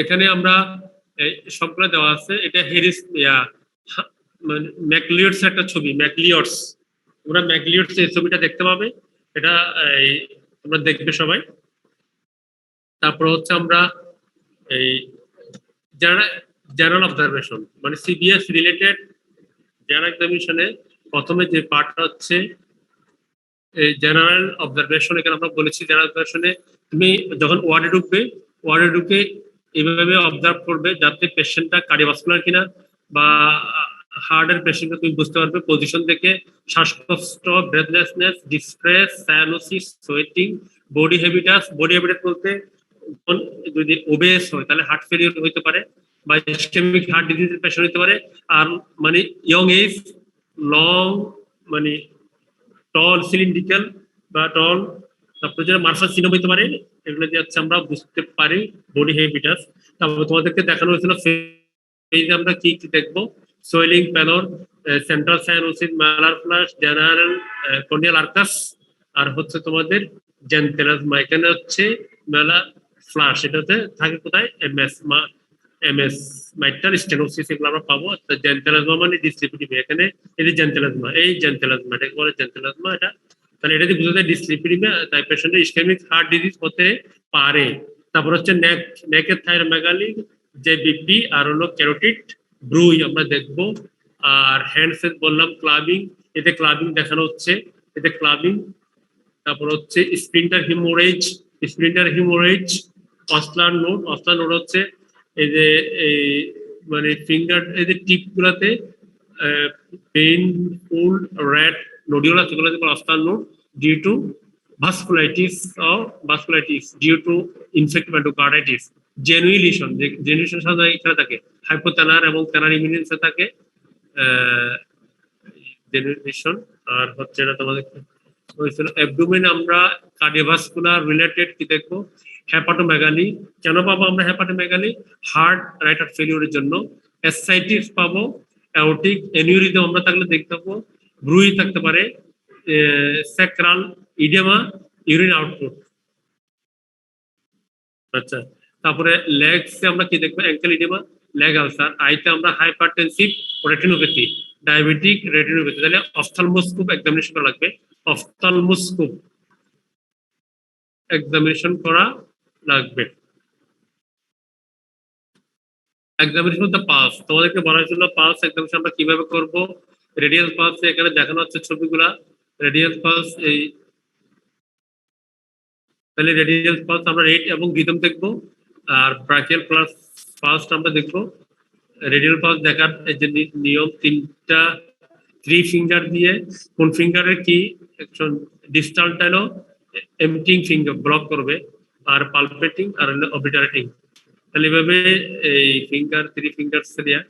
এখানে আমরা সবগুলো দেওয়া আছে। এটা হেরিস মানে ম্যাকলিওটস একটা ছবি, ম্যাকলিওটস। তোমরা ম্যাকলিওটস এই ছবিটা দেখতে পাবে, এটা তোমরা দেখবে সবাই। তারপর হচ্ছে আমরা এই জেনারেল অবজারভেশন, মানে সিবিএস রিলেটেড জেনারেল এক্সামিনেশনে প্রথমে যে পার্টটা হচ্ছে এই জেনারেল অবজারভেশন। এখানে আমরা বলেছি জেনারেল অবজারভেশনে তুমি যখন ওয়ার্ডে ঢুকে এইভাবে অবজার্ভ করবে যাতে পেশেন্টটা কার্ডিওভাস্কুলার কিনা বা হার্টের পেশেন্টকে তুমি বুঝতে পারবে পজিশন থেকে। শ্বাসকষ্ট, breathlessness, distress, cyanosis, sweating, body habitus বলতে যদি ওবেস হয় তাহলে হার্ট ফেলিওর হইতে পারে বা ইসকেমিক হার্ট ডিজিজের পেশেন্ট হইতে পারে। আর মানে ইয়ং এজ, লং, মানে টল, সিলিন্ড্রিক্যাল বা টল, তারপরে যেটা মার্শাল সিনোম হইতে পারে। এগুলো দিয়ে হচ্ছে আমরা বুঝতে পারি বডি হ্যাবিটাস। তারপর তোমাদেরকে দেখানো হয়েছিল ফেজে আমরা কি কি দেখবো: swelling, pallor, central cyanosis, malar flush, general corneal arcus, আর হচ্ছে তোমাদের জেন্টেলাজমা। এখানে হচ্ছে মেলা ফ্লাশ, এটাতে থাকে কোথায়? এমএস মাইটাল স্টেনোসিস, এগুলো আমরা পাবো। জেন্টেলাজমা মানে ডিসলিপিডিম। এখানে এই যে জেন্টেলাজমা, এই জেন্টেলাজমা, এটাকে বলে জেন্টেলাজমা। এটা তাহলে এটা দিয়ে বোঝা যায় ডিসলিপিডিমে তাই পেশেন্টের ইসকেমিক হার্ট ডিজিজ হতে পারে। তারপর হচ্ছে নেকের থাইরোমেগালি, যে বিপি, আর হলো ক্যারোটিড ব্রুই আমরা দেখবো। আর হ্যান্ডসেট বললাম ক্লাবিং, এতে ক্লাবিং দেখানো হচ্ছে, এতে ক্লাবিং। তারপর হচ্ছে স্প্রিন্টার হিমোরেজ, অসলার নোড হচ্ছে এই যে এই মানে ফিঙ্গার, এই যে টিপ গুলাতে পেইনফুল রেড নোডিউল আছে, এগুলো Osler node due to vasculitis due to infective endocarditis. Janeway lesion, Janeway lesion সাধারণত এখানে থাকে হাইপোথ্যালার এবং থ্যালার ইমিউনেন্সে থাকে জেনুইলিশন। আর হচ্ছে এটা তোমাদের হয়েছিল অ্যাবডোমেন। আমরা কার্ডিওভাস্কুলার রিলেটেড কি দেখবো? হ্যাপাটোমেগালি। কেন পাবো আমরা হ্যাপাটোমেগালি? হার্ট রাইট হার্ট ফেলিওরের জন্য। অ্যাসাইটিস পাবো, অ্যাওর্টিক অ্যানিউরিজম আমরা থাকলে দেখতে পাবো, ব্রুই থাকতে পারে, স্যাক্রাল ইডেমা, ইউরিন আউটপুট। আচ্ছা, তারপরে লেগসে আমরা কি দেখবো? Ankle edema, leg ulcer. আইতে আমরা হাইপারটেনসিভ রেটিনোপ্যাথি, ডায়াবেটিক রেটিনোপ্যাথি। তাহলে অফথালমোস্কোপ এক্সামিনেশন করা লাগবে, অফথালমোস্কোপ এক্সামিনেশন করা লাগবে। এক্সামিনেশন দ্য পালস, তোমাদেরকে বলা হয়েছিল পালস এক্সামিনেশন আমরা কিভাবে করব। রেডিয়াল পালস এখানে দেখানো হচ্ছে ছবিগুলা। রেডিয়াল পালস এই, তাহলে রেডিয়াল পালস আমরা রেট এবং রিদম দেখবো। আর ব্রাকিয়াল পালস আমরা দেখবো। রেডিয়াল পালস দেখার যে নিয়ম, তিনটা থ্রি ফিঙ্গার দিয়ে কোন ফিঙ্গারের কি অ্যাকশন, ডিস্টাল টাইলো এমটিং ফিঙ্গার ব্লক করবে, আর পালপেটিং আর অবিটারেটিং। তাহলে এভাবে এই ফিঙ্গার, থ্রি ফিঙ্গারস দিয়া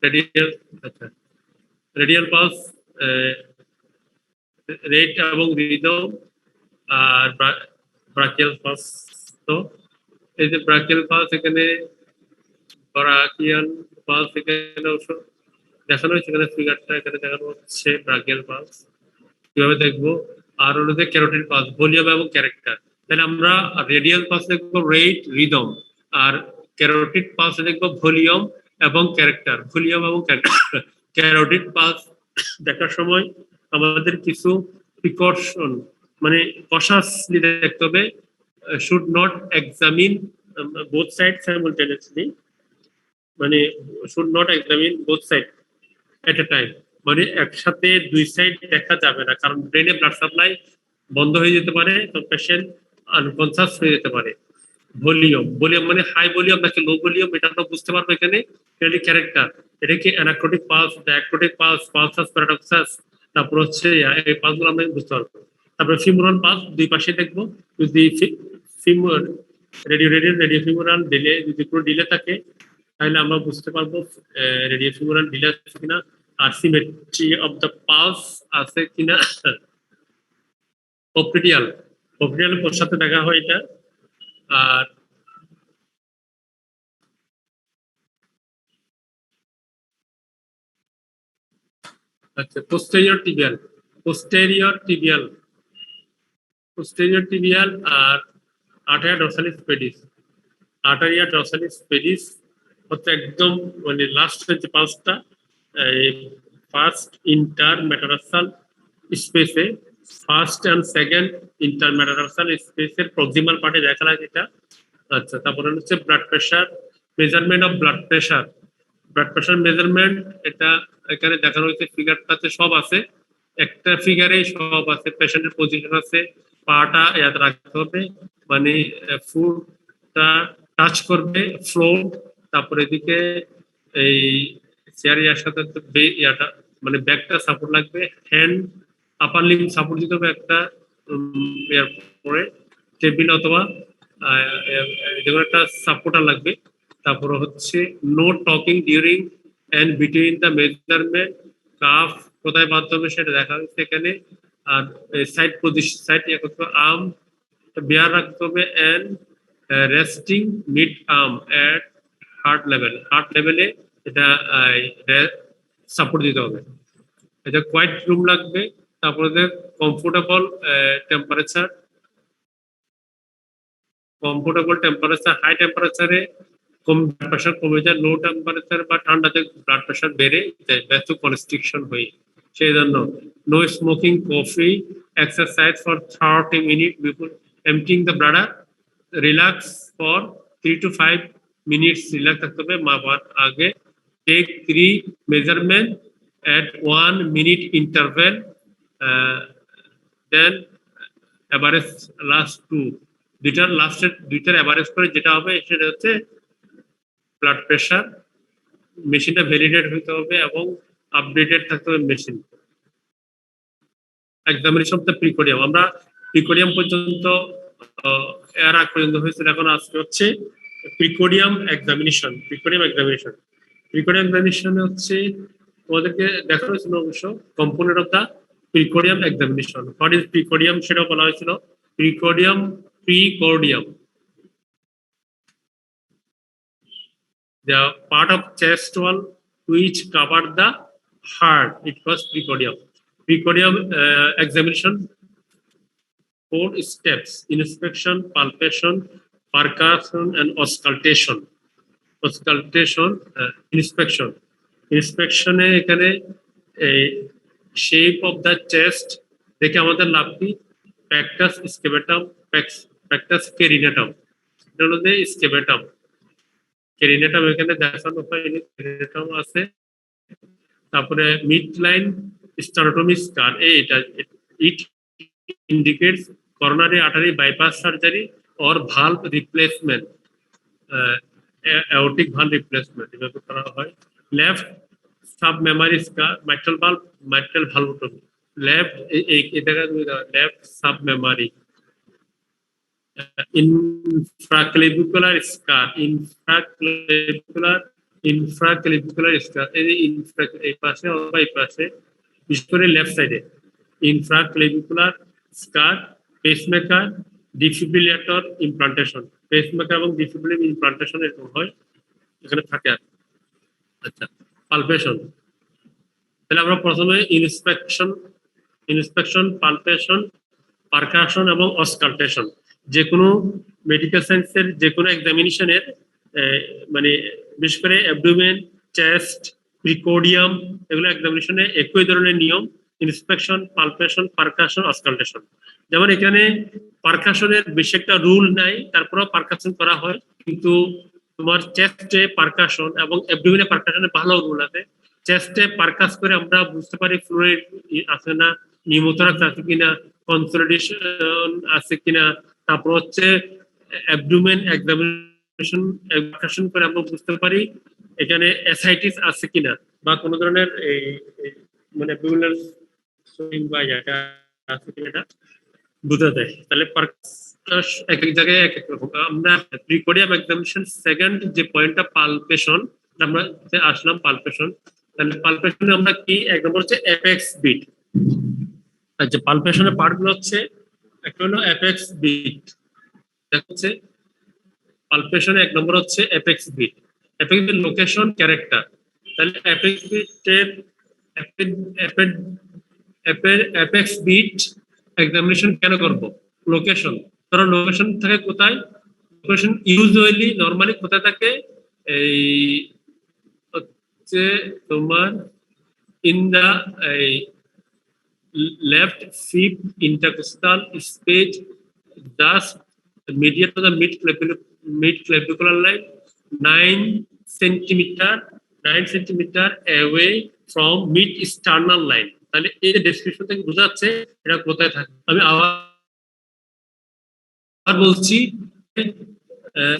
রেডিয়াল, আচ্ছা রেডিয়াল পালস, রেট এবং রিদম, আর ব্রাকিয়াল পালস। তো এই যে ব্রাকিয়াল পালস, এখানে ব্রাকিয়াল পালস এখানে দেখানো হয়েছে, এখানে ফিগারটা এখানে দেখানো হচ্ছে ব্রাকিয়াল পালস কিভাবে দেখবো। আর হলো যে ক্যারোটিড পালস, ভলিউম এবং ক্যারেক্টার। তাহলে আমরা রেডিয়াল পালস দেখবো রেট, রিদম, আর ক্যারোটিড পালস দেখবো ভলিউম এবং ক্যারেক্টার। ভলিউম এবং ক্যারোটিড পালস দেখার সময় আমাদের কিছু প্রিকশন, মানে কশাসলি দেখতে হবে। Should not examine both side simultaneously, মানে should not examine both side at a time, মানে একসাথে দুই সাইড দেখা যাবে না, কারণ ব্রেনে ব্লাড সাপ্লাই বন্ধ হয়ে যেতে পারে, তো পেশেন্ট আনকনসাস হয়ে যেতে পারে। ভলিউম মানে হাই ভলিউম নাকি লো ভলিউম, এটা আমরা বুঝতে পারবো এখানে। এটা ক্যারেক্টার, এটা কি অ্যানাক্রোটিক পালস, ডায়াক্রোটিক পালস, পালসাস, প্যারাডক্সাস। তারপর হচ্ছে এই পালসগুলো আমরা বুঝতে পারবো। তারপরে ফিমোরাল পালস দুই পাশে দেখবো। যদি ফিমোর রেডিও ফিমোরাল ডিলে, যদি কোনো ডিলে থাকে তাহলে আমরা বুঝতে পারবো রেডিও ফিমোরাল ডিলে আছে কিনা, আর সিমেট্রি অফ দ্য পালস আছে কিনা। পপটিডিয়াল, পপটিডিয়াল সাথে দেখা হয় এটা। আর আচ্ছা, পোস্টেরিয়র টিবিয়াল, আর আর্টারিয়া ডরসালিস পেডিস। আর্টারিয়া ডরসালিস পেডিস হচ্ছে একদম মানে লাস্ট যে পাঁচটা ফার্স্ট ইন্টারমেটারার্সাল স্পেসে, ফার্স্ট অ্যান্ড সেকেন্ড ইন্টারমেটারার্সাল স্পেসের প্রক্সিমাল পার্টে দেখা যায় এটা। আচ্ছা, তারপরে হচ্ছে blood pressure, measurement of blood pressure. Blood pressure measurement এটা এখানে দেখানো হয়েছে, ফিগারটাতে সব আছে, একটা ফিগারেই সব আছে, পেশেন্টের পজিশন আছে, পাটা ইয়াদ রাখতে হবে, মানে ফুটটা টাচ করবে ফ্লোর, তারপরে এদিকে এই চেয়ার ইয়ার সাথে ইয়াটা মানে ব্যাকটা সাপোর্ট লাগবে, হ্যান্ড আপার লিম সাপোর্ট দিতে হবে একটা ইয়ার পরে, টেবিল অথবা যেগুলো একটা সাপোর্টার লাগবে। তারপরে হচ্ছে no talking during and between the measurement, cuff কোথায় বাঁধতে হবে সেটা দেখা হচ্ছে এখানে। আর সাইড পজিশন, সাইড ইয়ে করতে হবে, আর্ম বেয়ার রাখতে হবে, and resting mid arm at heart level, heart লেভেলে এটা সাপোর্ট দিতে হবে। এটা কোয়াইট রুম লাগবে। তারপরে comfortable temperature, comfortable temperature, high টেম্পারেচারে ব্লাড প্রেশার কমে যায়, লো টেম্পারেচার বা ঠান্ডাতে ব্লাড প্রেশার বেড়ে যায় ভ্যাসো কনস্ট্রিকশন হয়ে। সেই জন্য no smoking coffee, exercise for 30 minute before emptying the bladder, relax for 3 to 5 minutes, relax থাকতে হবে মাপার আগে, take 3 measurement at 1 minute interval, then average last 2, দুইটার অ্যাভারেজ করে যেটা হবে সেটা হচ্ছে ব্লাড প্রেশার। মেশিনটা ভ্যালিডেট হতে হবে এবং আপডেটেড থাকতে হবে মেশিন। এক্সামিনেশন দ্য প্রিকোডিয়াম, আমরা প্রিকোডিয়াম পর্যন্ত এর আগ পর্যন্ত হয়েছিল, এখন আজকে হচ্ছে precordium examination. Precordium examination, precordium examination হচ্ছে তোমাদেরকে দেখানো হয়েছিল অবশ্য component of the precordium examination. What is precordium সেটাও বলা হয়েছিল। প্রিকোডিয়াম, প্রিকোডিয়াম the part of chest wall which covered the heart, it was precordium. Precordium examination, 4 steps: inspection, palpation, percussion and auscultation. Auscultation, inspection. Inspection এ এখানে shape of the chest দেখে আমাদের লাভ কি, pectus scapulatum, pectus carinatum, এটা হলো যে স্কেবেটাম। কেরিনেটাম এখানে দেখানো হয়নি, কেরিনেটাম আছে। তারপরে মিড লাইন স্টানোটমি স্কার, এটা ইট indicates coronary artery bypass surgery or valve replacement, aortic valve replacement এভাবে করা হয়। লেফট সাবমেমারি স্কার, মাইট্রাল ভালভ, মাইট্রাল ভালভোটমি, লেফট এই জায়গা left সাবমেমারি। infraclavicular scar, infraclavicular scar, এই পাশে অথবা এই পাশে, বিশেষ করে লেফট সাইডে infraclavicular scar, pacemaker, defibrillator implantation, pacemaker এবং ডিফিব্রিলেটর ইমপ্লান্টেশন এরকম হয়, এখানে থাকে। আচ্ছা, পালপেশন, তাহলে আমরা প্রথমে ইন্সপেকশন, পালপেশন, পারকাশন এবং অসকাল্টেশন, যে কোনো মেডিকেল সায়েন্সের যে কোনো এক্সামিনেশনের মানে বিশেষ করে অ্যাবডোমেন, চেস্ট, প্রিকোডিয়াম, এগুলো এক্সামিনেশনে একই ধরনের নিয়ম, ইন্সপেকশন, পালপেশন, পারকাশন, অসকাল্টেশন। যেমন এখানে পারকাশনের বেশি একটা রুল নাই, তারপরেও পারকাশন করা হয়, কিন্তু তোমার চেস্টে পারকাশন এবং অ্যাবডোমেনে পারকাশনের ভালো রুল আছে। চেস্টে পারকাস করে আমরা বুঝতে পারি ফ্লুইড আছে না, নিউমোথরাক্স আছে কিনা, কনসলিডেশন আছে কিনা। তারপর হচ্ছে অ্যাবডোমেন এক্সামিনেশন করে আমরা বুঝতে পারি এখানে অ্যাসাইটিস আছে কিনা বা কোনো ধরনের মানে অ্যাবডোমিনাল সুইং বা এটা আছে কিনা, এটা বোঝা যায়। তাহলে এক এক জায়গায় এক এক রকম। আমরা প্রিকোডিয়াম এক্সামিনেশন সেকেন্ড যে পয়েন্টটা পালপেশন, আমরা আসলাম পালপেশন। তাহলে পালপেশনে আমরা কি, এক নম্বর হচ্ছে অ্যাপেক্স বিট। আচ্ছা, পালপেশনের পার্ট গুলো হচ্ছে একটা হলো অ্যাপেক্স বিট, হচ্ছে পালপেশনে এক নম্বর হচ্ছে apex beat, apex beat location character. তাহলে অ্যাপেক্স বিটের অ্যাপেক্স বিট এক্সামিনেশন কেন করব, লোকেশন, ধরো লোকেশন থাকে কোথায়, লোকেশন ইউজুয়ালি নর্মালি কোথায় থাকে, এই হচ্ছে তোমার ইন দা এই left fifth intercostal space just medial to the mid clavicular line 9 centimeter 9 centimeter away from mid sternal line। তাহলে এই যে ডেসক্রিপশন থেকে বোঝা যাচ্ছে এটা কোথায় থাকে। আমি আবার বলছি,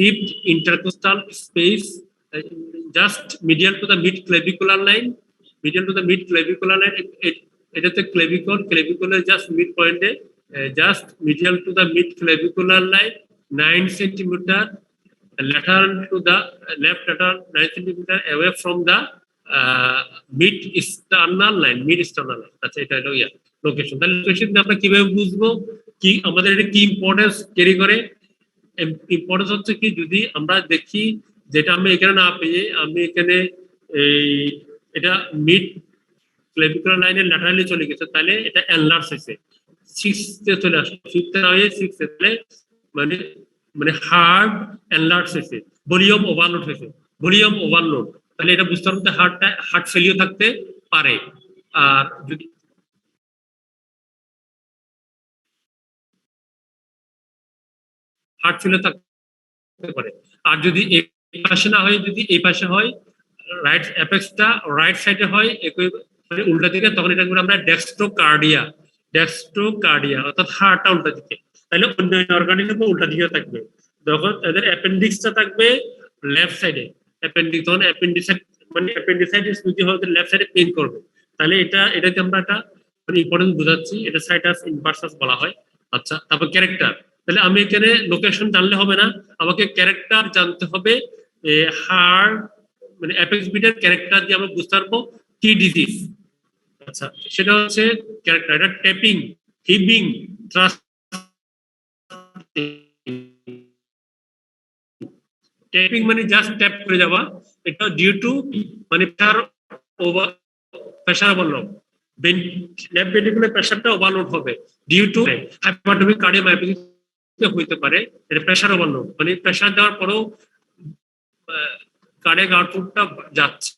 fifth intercostal space just medial to the mid clavicular line, medial to the mid clavicular line, এটাতে clavicular just mid point, just medial to the mid clavicular line 9 centimetre lateral to the left lateral 9 centimeter away from the mid sternal line, mid sternal line। আচ্ছা, এটা হলো location. তাহলে location আমরা কিভাবে বুঝবো, কি আমাদের এটা কি ইম্পর্টেন্স ক্যারি করে? ইম্পর্টেন্স হচ্ছে কি, যদি আমরা দেখি যেটা আমি এখানে না পেয়ে আমি এখানে এই এটা মিড ক্লেভিকুলার লাইনের ল্যাটারালি চলে গেছে, তাহলে এটা এনলার্জ হয়েছে, সিক্সতে চলে আসছে, ফিফথে না হয়ে সিক্সতে, তাহলে মানে মানে হার্ট এনলার্জ হয়েছে, ভলিউম ওভারলোড হয়েছে, ভলিউম ওভারলোড। তাহলে এটা বুঝতে পারবো হার্ট ফেলিও থাকতে পারে। আর যদি হার্ট ফেলিও থাকতে পারে, আর যদি এই পাশে না হয়, যদি এই পাশে হয়, রাইট অ্যাপেক্সটা রাইট সাইডে হয় একই মানে উল্টা দিকে, তখন এটা আমরা ডেক্সট্রোকার্ডিয়া, ডেক্সট্রোকার্ডিয়া অর্থাৎ হার্টটা উল্টা দিকে। তাহলে অন্য অর্গানিজম উল্টা দিকে থাকবে। যখন এদের অ্যাপেন্ডিক্সটা থাকবে লেফট সাইডে, অ্যাপেন্ডিক্স যখন অ্যাপেন্ডিসাইট মানে অ্যাপেন্ডিসাইটিস যদি হয় লেফট সাইডে পেইন করবে। তাহলে এটাকে আমরা একটা মানে ইম্পর্টেন্স বোঝাচ্ছি, এটা সাইটাস ইনভার্সাস বলা হয়। আচ্ছা, তারপর ক্যারেক্টার। তাহলে আমি এখানে লোকেশন জানলে হবে না, আমাকে ক্যারেক্টার জানতে হবে। হার্ট মানে অ্যাপেক্স বিটের ক্যারেক্টার দিয়ে আমরা বুঝতে পারবো কি ডিজিজ। আচ্ছা, সেটা হচ্ছে ক্যারেক্টার, এটা ট্যাপিং, হিবিং, ট্রাস্ট। ট্যাপিং মানে জাস্ট ট্যাপ করে যাওয়া, এটা ডিউ টু মানে প্রেসার ওভারলোড, লেফট ভেন্ট্রিকুলার প্রেসারটা ওভারলোড হবে ডিউ টু হাইপারটনিক কার্ডিওমায়োপ্যাথি হইতে পারে। এটা প্রেসার ওভারলোড মানে প্রেসার দেওয়ার পরেও কার্ডিয়াক আউটপুটটা যাচ্ছে।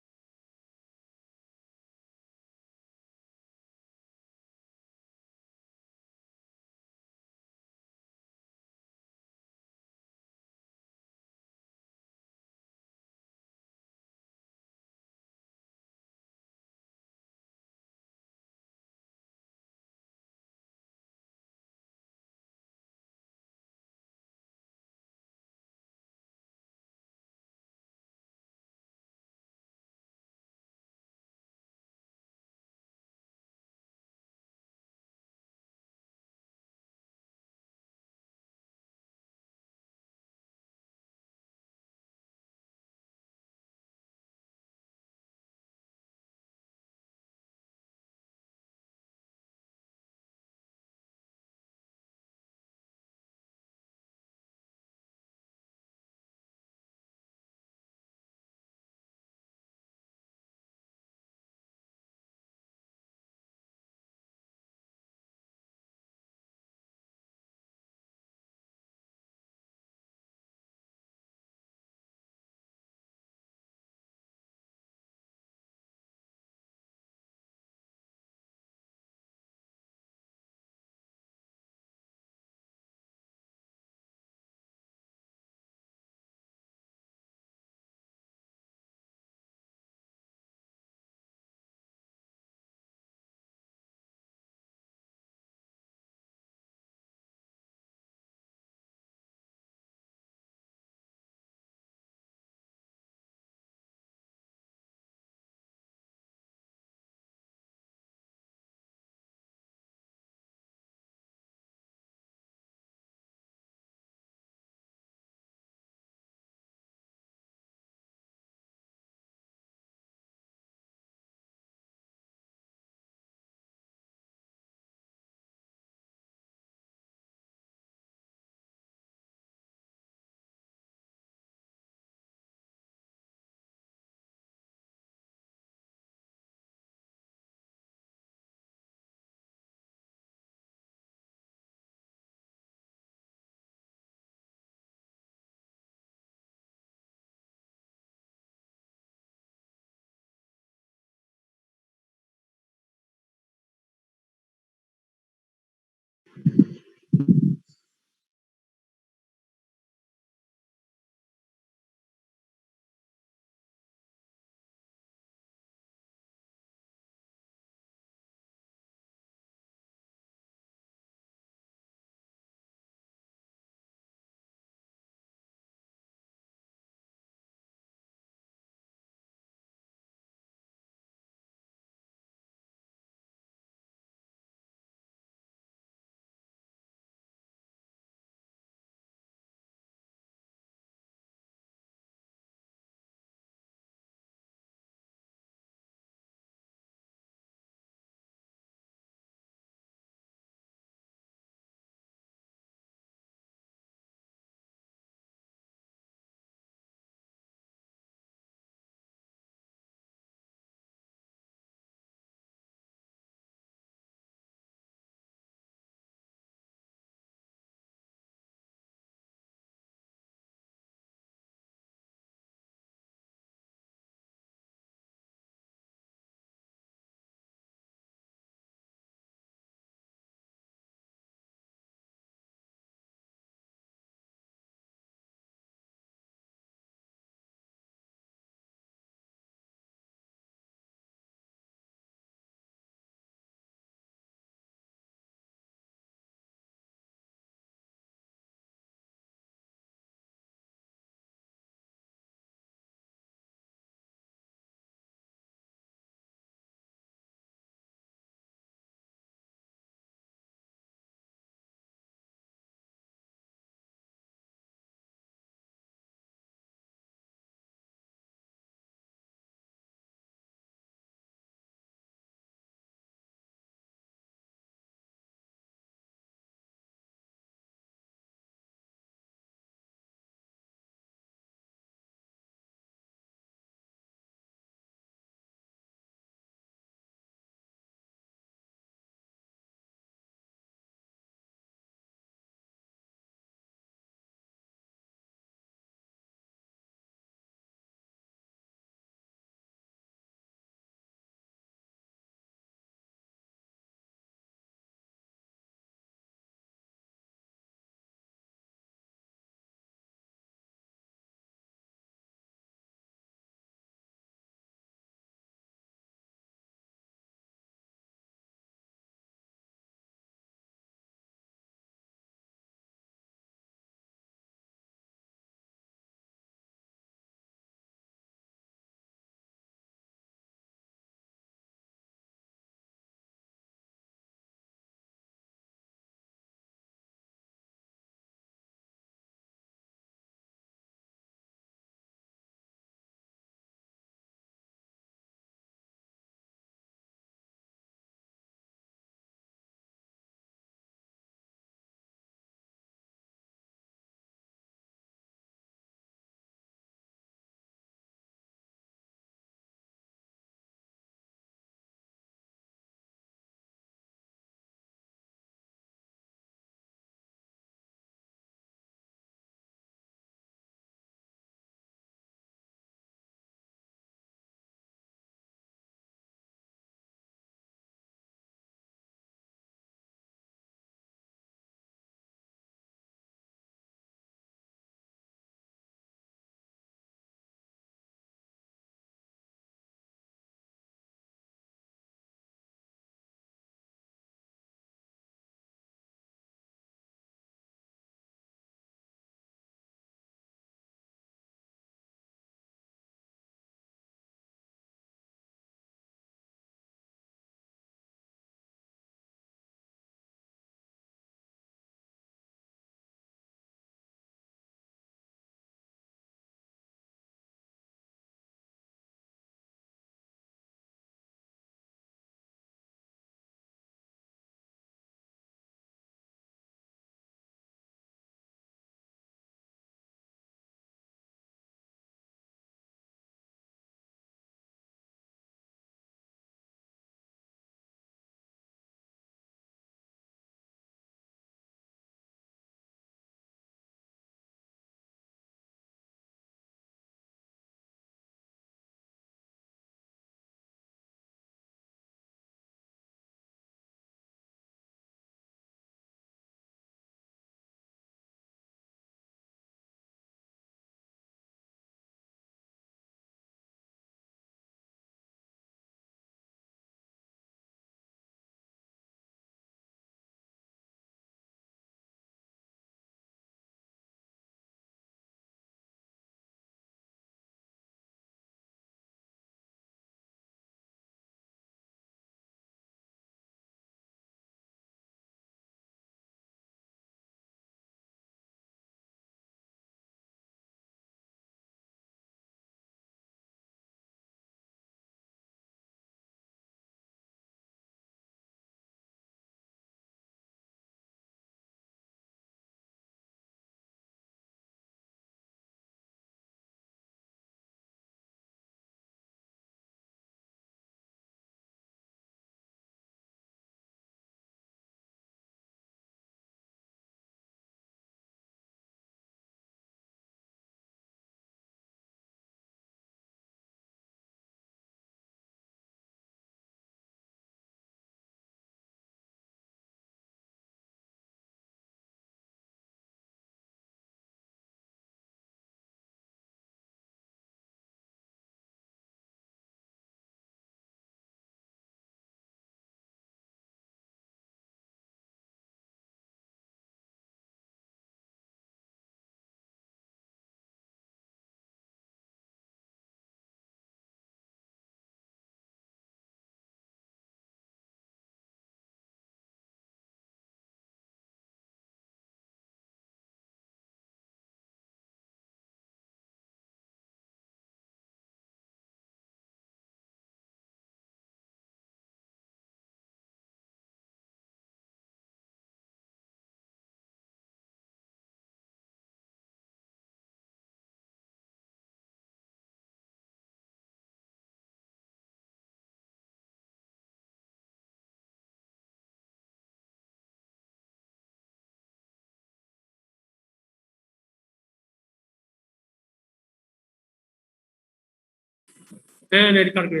হ্যাঁ নেট কাটবে।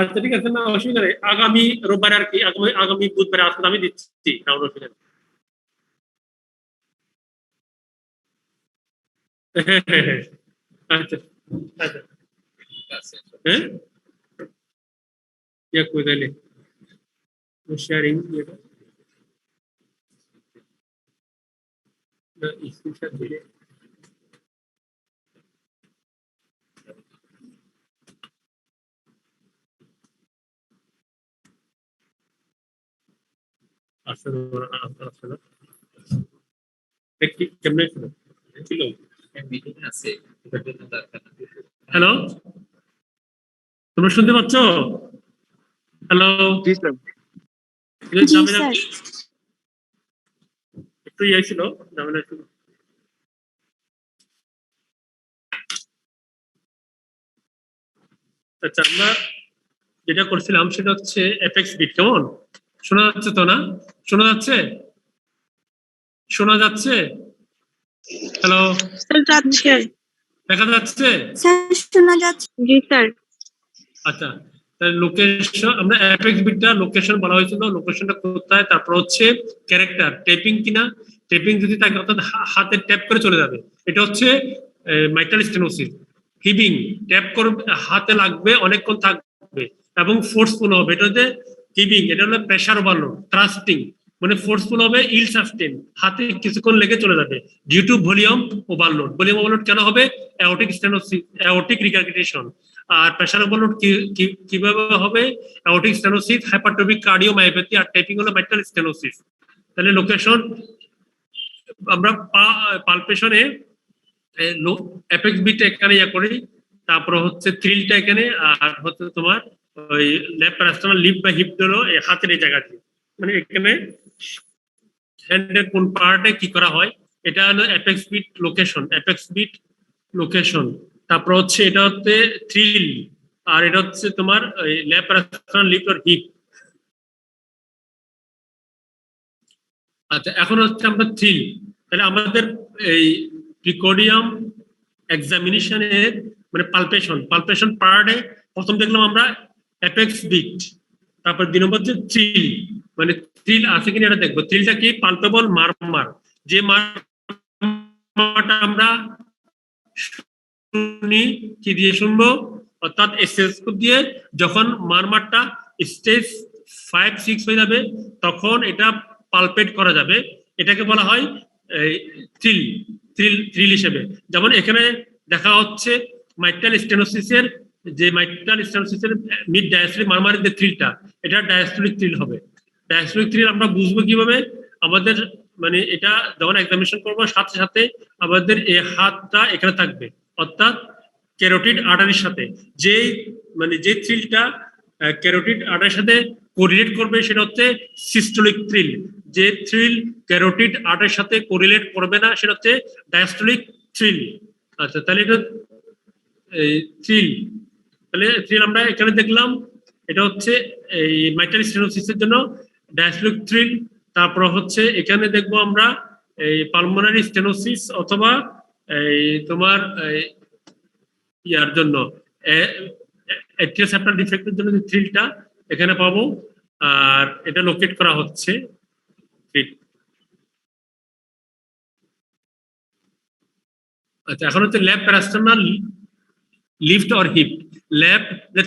আচ্ছা ঠিক আছে, না অসুবিধা নেই, আগামী রোববার আর কি, আগামী বুধবার আসলে আমি দিচ্ছি, কারণ অসুবিধা নেই। হ্যাঁ হ্যাঁ হ্যাঁ আচ্ছা আচ্ছা হ্যাঁ ইয়া কই তাইলে শেয়ারিং স্ক্রিনশট দিলে আসলে আসলে একটি কেমনে ছিল ছিল মিটিং আছে, হ্যালো তোমরা শুনতে পাচ্ছ? হ্যালো জি স্যার। জি স্যার। একটু ইয়ে ছিল, ঝামেলা ছিল। আচ্ছা আমরা যেটা করছিলাম সেটা হচ্ছে এপেক্স বিট, কেমন শোনা যাচ্ছে তো? না শোনা যাচ্ছে? শোনা যাচ্ছে? হ্যালো স্যার যাচ্ছে। দেখা যাচ্ছে? স্যার শোনা যাচ্ছে। জি স্যার। আচ্ছা তাহলে লোকেশন, আমরা অ্যাপেক্স বিটটা লোকেশন বলা হয়েছিল, লোকেশনটা কোথায়, তারপর হচ্ছে ক্যারেক্টার টেপিং কিনা, টেপিং যদি থাকে অর্থাৎ হাতে ট্যাপ করে চলে যাবে, এটা হচ্ছে মাইক্রাল স্টেনোসিস। হিবিং ট্যাপ করবে, হাতে লাগবে, অনেকক্ষণ থাকবে এবং ফোর্সফুল হবে, এটা হচ্ছে হিবিং, এটা হলো প্রেসার ওভারলোড। থ্রাস্টিং মানে ফোর্সফুল হবে, ইল সাস্টেন, হাতে কিছুক্ষণ লেগে চলে যাবে due to volume overload. Volume overload কেন হবে? Aortic stenosis, aortic regurgitation. আর প্রেসার ওভারলোড কিভাবে হবে? অ্যাওর্টিক স্টেনোসিস, হাইপারট্রফিক কার্ডিওমায়োপ্যাথি, আর টাইপিং হলো মাইট্রাল স্টেনোসিস। তাহলে লোকেশন আমরা পালপেশনে অ্যাপেক্স বিট এখানে ইয়া করি, তারপর হচ্ছে থ্রিলটা এখানে, আর হচ্ছে তোমার ওই লেফট প্যারাস্টামাল লিপ বা হিপ হলো এই হাতের এই জায়গাতে, মানে এখানে হ্যান্ডের কোন পার্টে কি করা হয়, এটা হলো apex beat location, apex beat location. তারপর হচ্ছে এটা হচ্ছে থ্রিল, আর এটা হচ্ছে তোমার লেফট প্যারাস্টামাল লিপ আর হিপ। আচ্ছা এখন হচ্ছে আমরা থ্রিল, তাহলে আমাদের এই প্রিকোডিয়াম এক্সামিনেশনের মানে পালপেশন পার্টে প্রথম দেখলাম আমরা অ্যাপেক্স বিট, তারপর 2 নম্বর হচ্ছে থ্রিল, মানে থ্রিল আছে কিনা এটা দেখবো। থ্রিলটা কি? পালপেবল মারমার, যে মারমারটা আমরা শুনি কি দিয়ে শুনবো, অর্থাৎ স্টেথোস্কোপ দিয়ে যখন মারমারটা স্টেজ 5-6 হয়ে যাবে তখন এটা পালপেট করা যাবে, এটাকে বলা হয় থ্রিল, থ্রিল হিসেবে। যেমন এখানে দেখা হচ্ছে মাইট্রাল স্টেনোসিসের, যে মাইট্রাল স্টেনোসিসের মিড ডায়াস্ট্রিক মারমারের যে থ্রিলটা, এটা ডায়াস্ট্রিক থ্রিল হবে। ডায়াস্ট্রিক থ্রিল আমরা বুঝবো কিভাবে? আমাদের মানে এটা যখন এক্সামিনেশন করবো সাথে সাথে আমাদের এই হাতটা এখানে থাকবে, অর্থাৎ ক্যারোটিড আর্টারির সাথে যে মানে যে থ্রিলটা ক্যারোটিড আর্টারির সাথে কোরিলেট করবে সেটা হচ্ছে সিস্টোলিক থ্রিল। যে থ্রিল ক্যারোটিড আর্টারির সাথে কোরিলেট করবে না সেটা হচ্ছে ডায়াস্টোলিক থ্রিল। আচ্ছা তাহলে এটা থ্রিল, তাহলে থ্রিল আমরা এখানে দেখলাম, এটা হচ্ছে এই মাইট্রাল স্টেনোসিসের জন্য ডায়াস্টোলিক থ্রিল। তারপর হচ্ছে এখানে দেখবো আমরা এই পালমোনারি স্টেনোসিস অথবা এই তোমার ইয়ার জন্য অ্যাট্রিয়াল সেপ্টাল ডিফেক্টের জন্য যে থ্রিলটা এখানে পাবো, আর এটা লোকেট করা হচ্ছে। আচ্ছা এখন হচ্ছে left parasternal lift or heave. Left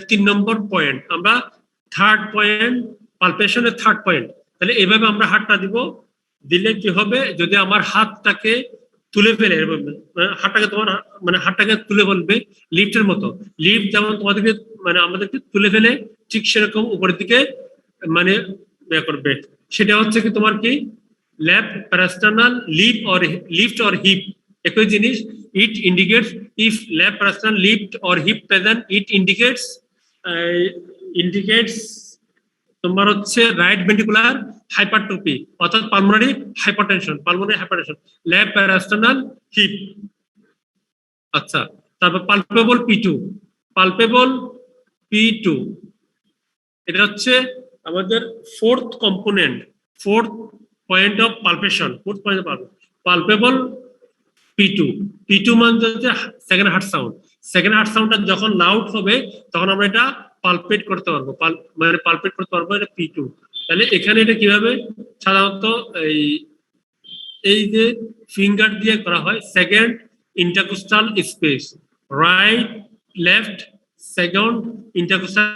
3 নম্বর পয়েন্ট, আমরা থার্ড পয়েন্ট পালপেশনের থার্ড পয়েন্ট। তাহলে এইভাবে আমরা হাতটা দিব, দিলে কি হবে? যদি আমার হাতটাকে তুলে ফেলে, হাতটাকে তোমার মানে হাতটাকে তুলে ফেলবে লিফটের মতো, লিফট যেমন তোমাদেরকে মানে আমাদেরকে তুলে ফেলে ঠিক সেরকম উপরের দিকে মানে ইয়ে করবে, সেটা হচ্ছে কি তোমার কি left parasternal lift or heave, একই জিনিস। It indicates if left parasternal lift or heave present, it indicates তোমার হচ্ছে রাইট ভেন্ট্রিকুলার হাইপারট্রফি অর্থাৎ pulmonary hypertension, left parasternal heave. আচ্ছা তারপর পালপেবল পি2, পালপেবল পি2 এটা হচ্ছে আমাদের fourth component, fourth point of palpation, palpable P two. P two মানে হচ্ছে second heart sound. Second heart সাউন্ডটা যখন লাউড হবে তখন আমরা এটা পালপেট করতে পারবো, মানে পালপেট করতে পারবো, এটা P2। তাহলে এখানে এটা কিভাবে সাধারণত এই যে ফিঙ্গার দিয়ে করা হয়, second intercostal space, right left second intercostal